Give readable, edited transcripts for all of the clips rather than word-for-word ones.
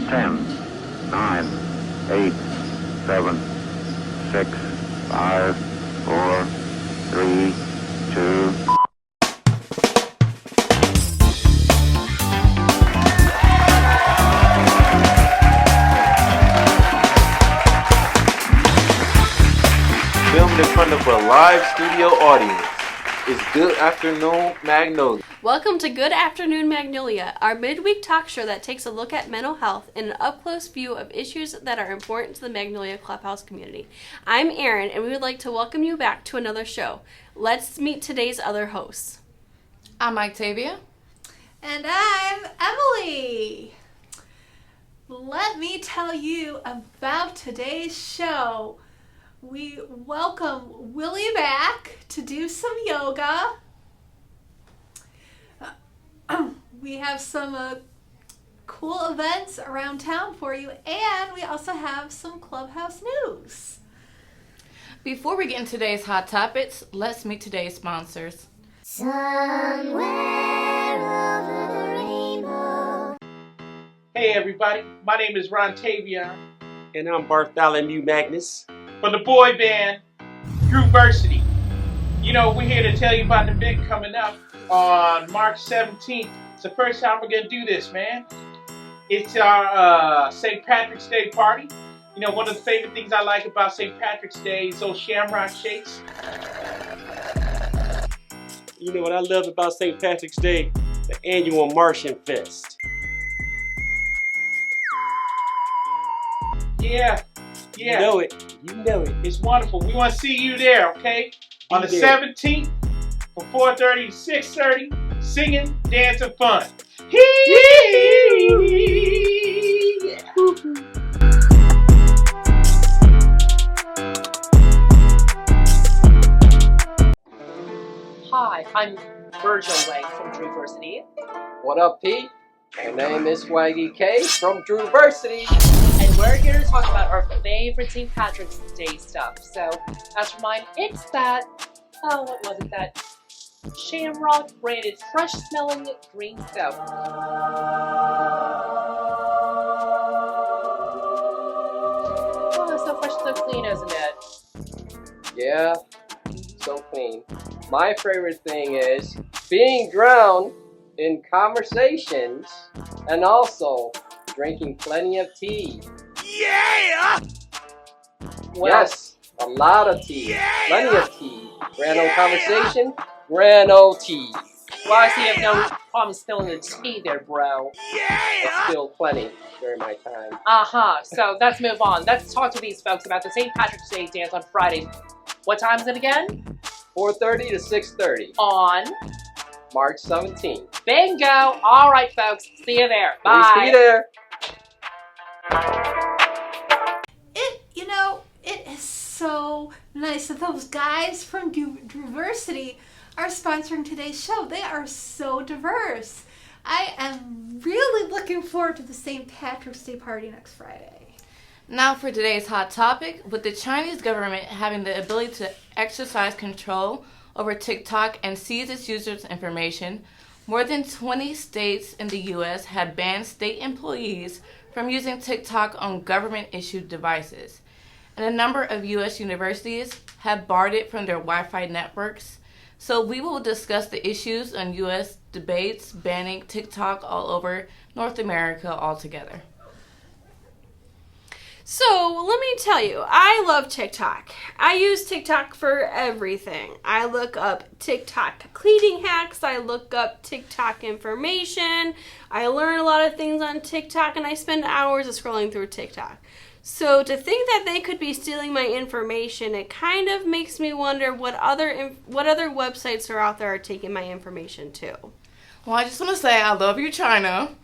10, 9, 8, 7, 6, 5, 4, 3, 2. Filmed in front of a live studio audience. It's Good Afternoon, Magnolia. Welcome to Good Afternoon, Magnolia, our midweek talk show that takes a look at mental health in an up-close view of issues that are important to the Magnolia Clubhouse community. I'm Erin, and we would like to welcome you back to another show. Let's meet today's other hosts. I'm Octavia. And I'm Emily. Let me tell you about today's show. We welcome Willie back to do some yoga. We have some cool events around town for you, and we also have some Clubhouse news. Before we get into today's hot topics, let's meet today's sponsors. Somewhere over the rainbow. Hey everybody, my name is Ron Tavion. And I'm Bartholomew Magnus. From the boy band, Drewversity. You know, we're here to tell you about the event coming up on March 17th. It's the first time we're going to do this, man. It's our St. Patrick's Day party. You know, one of the favorite things I like about St. Patrick's Day is those shamrock shakes. You know what I love about St. Patrick's Day? The annual Martian Fest. Yeah. You know it. It's wonderful. We want to see you there, okay? On the 17th from 4:30 to 6:30, singing, dancing, fun. Hi, I'm Virgil Way from Drewversity. What up, Pete? My name is Swaggy K from Drewversity. And we're here to talk about our favorite St. Patrick's Day stuff. So, as for mine, it's that, what was it, that Shamrock branded fresh smelling green soap. Oh, it's so fresh and so clean, isn't it? Yeah, so clean. My favorite thing is being drowned in conversations and also drinking plenty of tea. Yeah! Well, yes, a lot of tea. Yeah! Plenty of tea. Grand old conversation, grand old tea. Well, I see you have no problem spilling the tea there, bro. But still plenty during my time. So let's move on. Let's talk to these folks about the St. Patrick's Day dance on Friday. What time is it again? 4:30 to 6:30. On March 17th. Bingo! All right, folks. See you there. Bye. Please be there. It is so nice that those guys from Drewversity are sponsoring today's show. They are so diverse. I am really looking forward to the St. Patrick's Day party next Friday. Now for today's hot topic, with the Chinese government having the ability to exercise control over TikTok and seize its users' information, more than 20 states in the U.S. have banned state employees from using TikTok on government-issued devices. And a number of U.S. universities have barred it from their Wi-Fi networks. So we will discuss the issues on U.S. debates banning TikTok all over North America altogether. So, let me tell you, I love TikTok. I use TikTok for everything. I look up TikTok cleaning hacks, I look up TikTok information, I learn a lot of things on TikTok, and I spend hours scrolling through TikTok. So, to think that they could be stealing my information, it kind of makes me wonder what other websites are out there are taking my information too. Well, I just want to say I love you, China.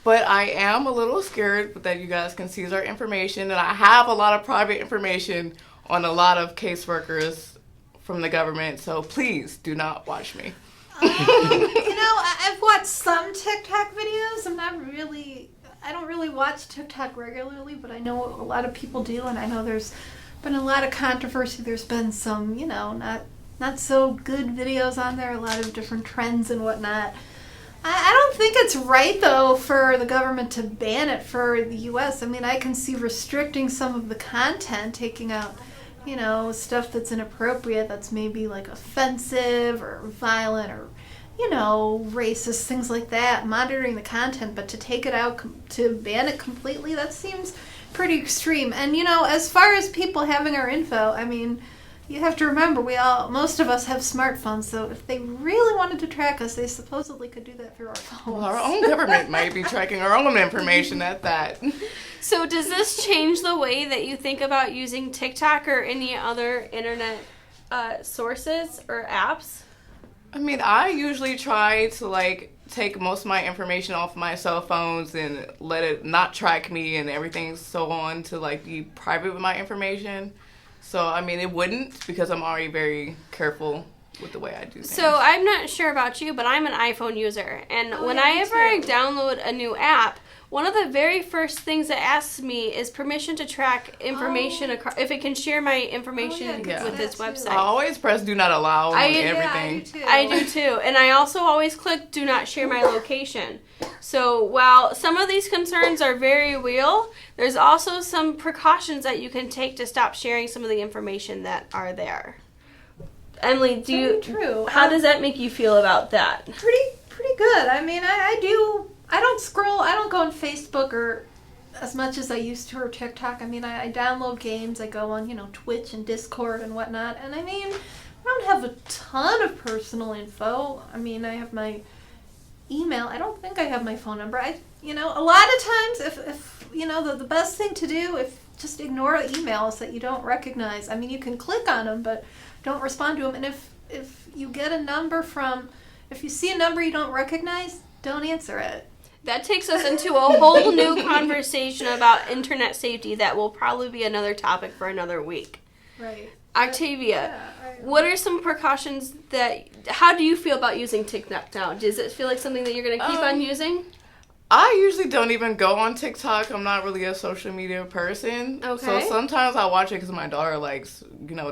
But I am a little scared that you guys can seize our information, and I have a lot of private information on a lot of caseworkers from the government, so please do not watch me. I've watched some TikTok videos. I don't really watch TikTok regularly, but I know a lot of people do, and I know there's been a lot of controversy. There's been some, not so good videos on there, a lot of different trends and whatnot. I don't think it's right, though, for the government to ban it for the U.S. I mean, I can see restricting some of the content, taking out, stuff that's inappropriate, that's maybe like offensive or violent or, racist, things like that, monitoring the content, but to take it out, to ban it completely, that seems pretty extreme. And, as far as people having our info, I mean, you have to remember, most of us have smartphones, so if they really wanted to track us, they supposedly could do that through our phones. Well, our own government might be tracking our own information at that. So does this change the way that you think about using TikTok or any other internet sources or apps? I mean, I usually try to, take most of my information off my cell phones and let it not track me and everything so on to, be private with my information. So, I mean, it wouldn't because I'm already very careful with the way I do things. So, I'm not sure about you, but I'm an iPhone user. And whenever I download a new app, one of the very first things it asks me is permission to track information, if it can share my information with this website. I always press do not allow on everything. I do too. And I also always click do not share my location. So while some of these concerns are very real, there's also some precautions that you can take to stop sharing some of the information that are there. Emily, how does that make you feel about that? Pretty good. I mean, I don't scroll, I don't go on Facebook or as much as I used to, or TikTok. I mean, I download games, I go on, Twitch and Discord and whatnot, and I mean, I don't have a ton of personal info. I mean, I have my email. I don't think I have my phone number. A lot of times, if the best thing to do, if just ignore emails that you don't recognize. I mean, you can click on them, but don't respond to them. And if you get a number if you see a number you don't recognize, don't answer it. That takes us into a whole new conversation about internet safety that will probably be another topic for another week. Right. Octavia, what are some precautions how do you feel about using TikTok now? Does it feel like something that you're going to keep on using? I usually don't even go on TikTok. I'm not really a social media person. Okay. So sometimes I watch it because my daughter likes,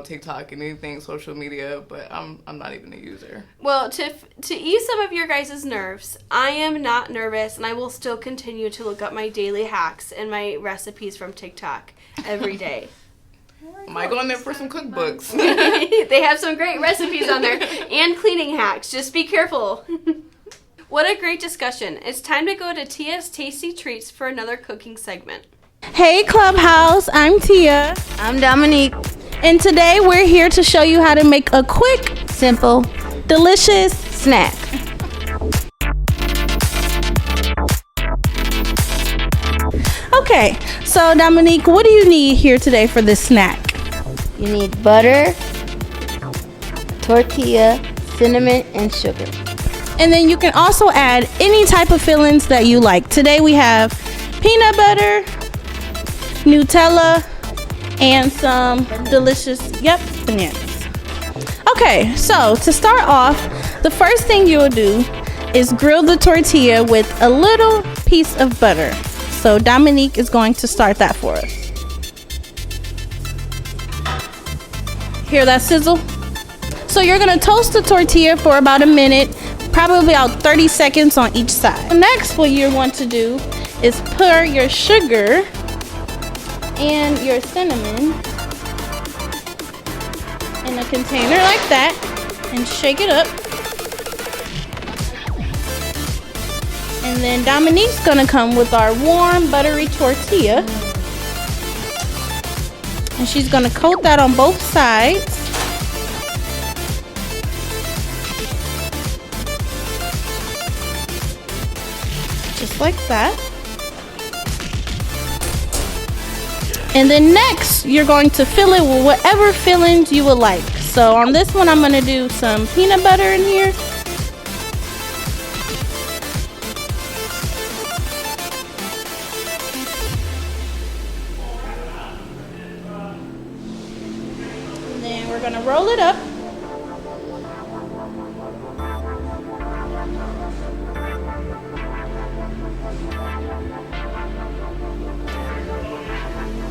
TikTok and anything social media, but I'm not even a user. Well, to ease some of your guys' nerves, I am not nervous, and I will still continue to look up my daily hacks and my recipes from TikTok every day. Might go in there for some cookbooks. They have some great recipes on there and cleaning hacks. Just be careful. What a great discussion. It's time to go to Tia's Tasty Treats for another cooking segment. Hey Clubhouse, I'm Tia. I'm Dominique. And today we're here to show you how to make a quick, simple, delicious snack. Okay, so Dominique, what do you need here today for this snack? You need butter, tortilla, cinnamon, and sugar. And then you can also add any type of fillings that you like. Today we have peanut butter, Nutella, and some delicious, bananas. Okay, so to start off, the first thing you will do is grill the tortilla with a little piece of butter. So Dominique is going to start that for us. Hear that sizzle? So you're gonna toast the tortilla for about a minute, probably about 30 seconds on each side. Next, what you're going to do is pour your sugar and your cinnamon in a container like that and shake it up. And then Dominique's gonna come with our warm buttery tortilla. And she's gonna coat that on both sides. Just like that. And then next, you're going to fill it with whatever fillings you would like. So on this one, I'm gonna do some peanut butter in here. And then we're gonna roll it up.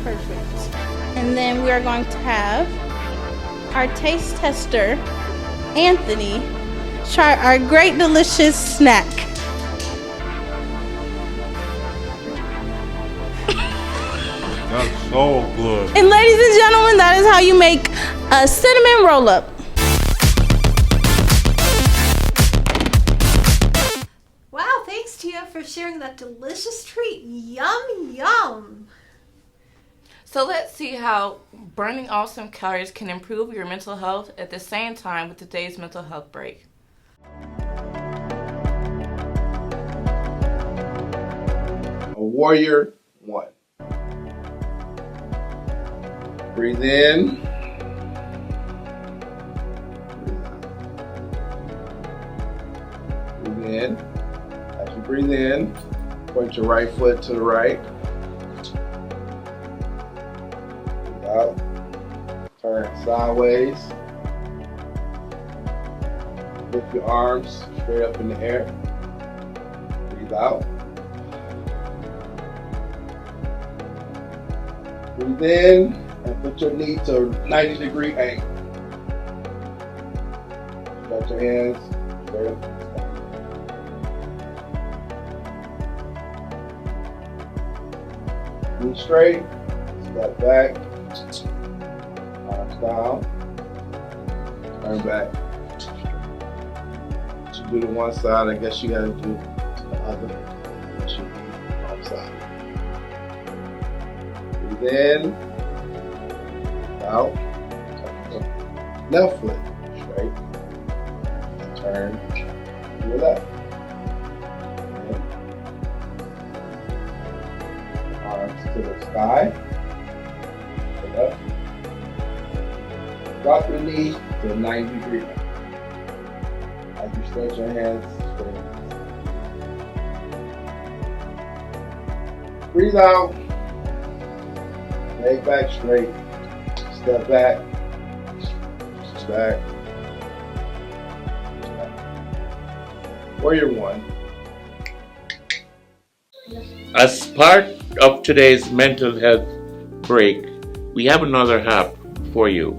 Perfect. And then we are going to have our taste tester, Anthony, try our great delicious snack. That's so good. And ladies and gentlemen, that is how you make a cinnamon roll-up. Wow, thanks Tia for sharing that delicious treat. Yum, yum. So let's see how burning off some calories can improve your mental health at the same time with today's mental health break. A warrior one. Breathe in. Breathe in. As you breathe in, point your right foot to the right. Breathe out. Turn sideways. Lift your arms straight up in the air. Breathe out. Breathe in and put your knee to a 90-degree angle. Stretch your hands straight up. Knee straight, step back, arms down, turn back. You do to one side, I guess you gotta do the other. Once you do wrong side. Breathe in, out, left foot straight, turn to your left. Arms to the sky, left. Drop your knee to a 90-degree angle. As you stretch your hands straight. Breathe out. Leg back straight. Step back. Back. Warrior one. As part of today's mental health break, we have another app for you.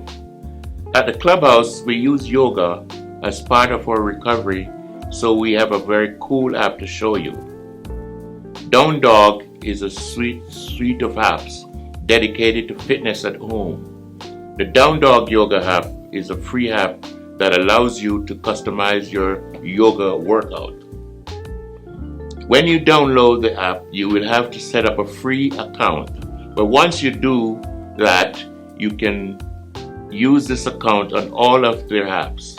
At the clubhouse, we use yoga as part of our recovery, so we have a very cool app to show you. Down Dog is a suite of apps dedicated to fitness at home. The Down Dog Yoga app is a free app that allows you to customize your yoga workout. When you download the app, you will have to set up a free account. But once you do that, you can use this account on all of their apps.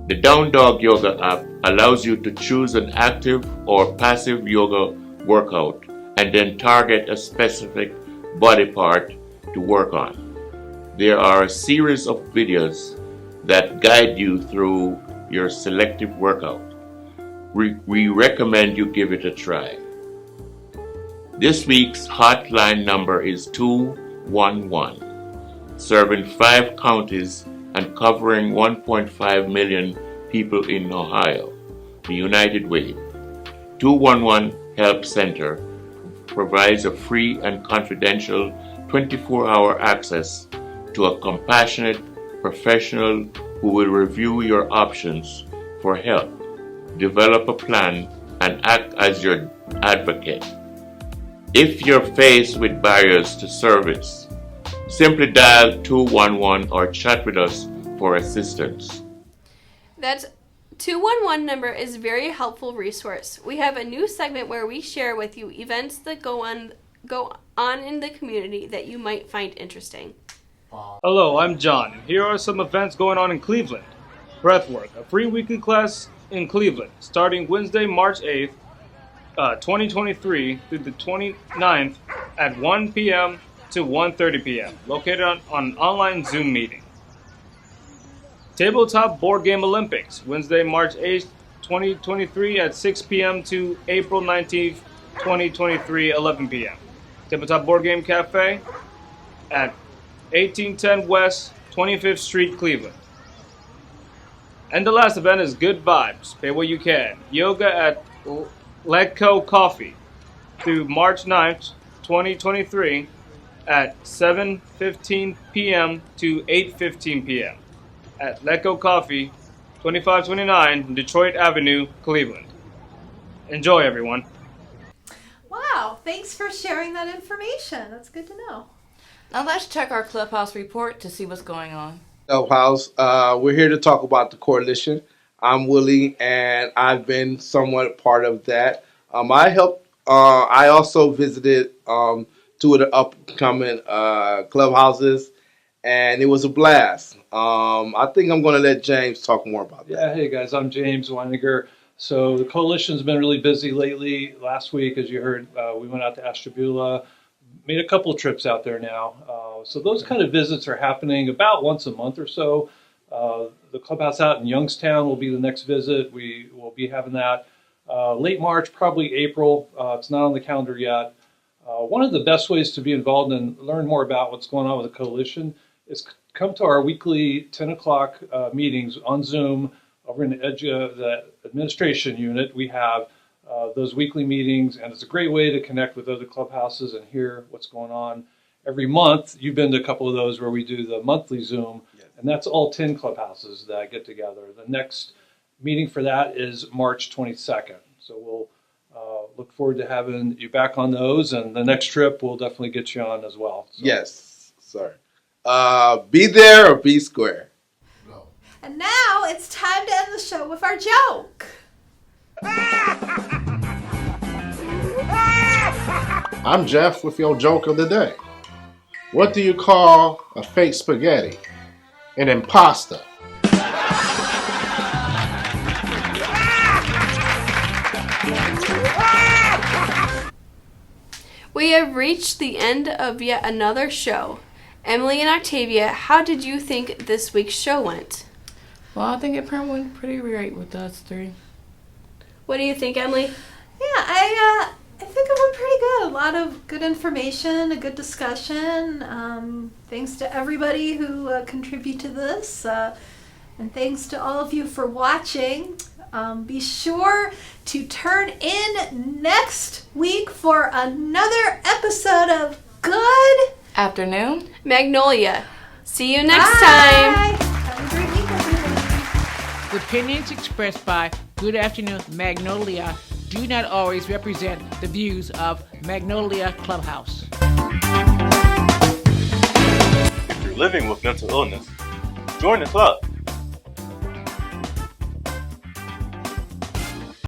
The Down Dog Yoga app allows you to choose an active or passive yoga workout and then target a specific body part to work on. There are a series of videos that guide you through your selective workout. We recommend you give it a try. This week's hotline number is 211, serving 5 counties and covering 1.5 million people in Ohio, the United Way. 211 Help Center provides a free and confidential 24-hour access to a compassionate professional who will review your options for help, develop a plan, and act as your advocate. If you're faced with barriers to service, simply dial 211 or chat with us for assistance. That 211 number is a very helpful resource. We have a new segment where we share with you events that go on in the community that you might find interesting. Hello, I'm John, and here are some events going on in Cleveland. Breathwork, a free weekly class in Cleveland, starting Wednesday, March 8th, 2023 through the 29th at 1 p.m. to 1:30 p.m., located on online Zoom meeting. Tabletop Board Game Olympics, Wednesday, March 8th, 2023 at 6 p.m. to April 19th, 2023, 11 p.m. Tabletop Board Game Cafe at 1810 West 25th Street, Cleveland. And the last event is Good Vibes, Pay What You Can. Yoga at Letco Coffee through March 9th, 2023 at 7:15 p.m. to 8:15 p.m. at Letco Coffee, 2529 Detroit Avenue, Cleveland. Enjoy, everyone. Wow, Wow, thanks for sharing that information. That's good to know. Now let's check our Clubhouse report to see what's going on. Clubhouse. We're here to talk about the coalition. I'm Willie, and I've been somewhat part of that. I helped. I also visited 2 of the upcoming clubhouses, and it was a blast. I think I'm going to let James talk more about that. Yeah, hey guys, I'm James Weininger. So the coalition's been really busy lately. Last week, as you heard, we went out to Ashtabula, made a couple of trips out there now. So those kind of visits are happening about once a month or so. The clubhouse out in Youngstown will be the next visit. We will be having that late March, probably April. It's not on the calendar yet. One of the best ways to be involved and learn more about what's going on with the coalition is come to our weekly 10 o'clock meetings on Zoom over in the administration unit. We have those weekly meetings, and it's a great way to connect with other clubhouses and hear what's going on. Every month, you've been to a couple of those where we do the monthly Zoom, and that's all 10 clubhouses that get together. The next meeting for that is March 22nd. So we'll look forward to having you back on those, and the next trip we'll definitely get you on as well. So. Yes, sir. Be there or be square. And now it's time to end the show with our joke. I'm Jeff with your joke of the day. What do you call a fake spaghetti? An imposter. We have reached the end of yet another show. Emily and Octavia, how did you think this week's show went? Well, I think it went pretty great with us 3. What do you think, Emily? Yeah, I think it went pretty good. A lot of good information, a good discussion. Thanks to everybody who contribute to this. And thanks to all of you for watching. Be sure to turn in next week for another episode of Good Afternoon Magnolia. See you next time. Have a great week, everybody. The opinions expressed by Good Afternoon Magnolia do not always represent the views of Magnolia Clubhouse. If you're living with mental illness, join the club.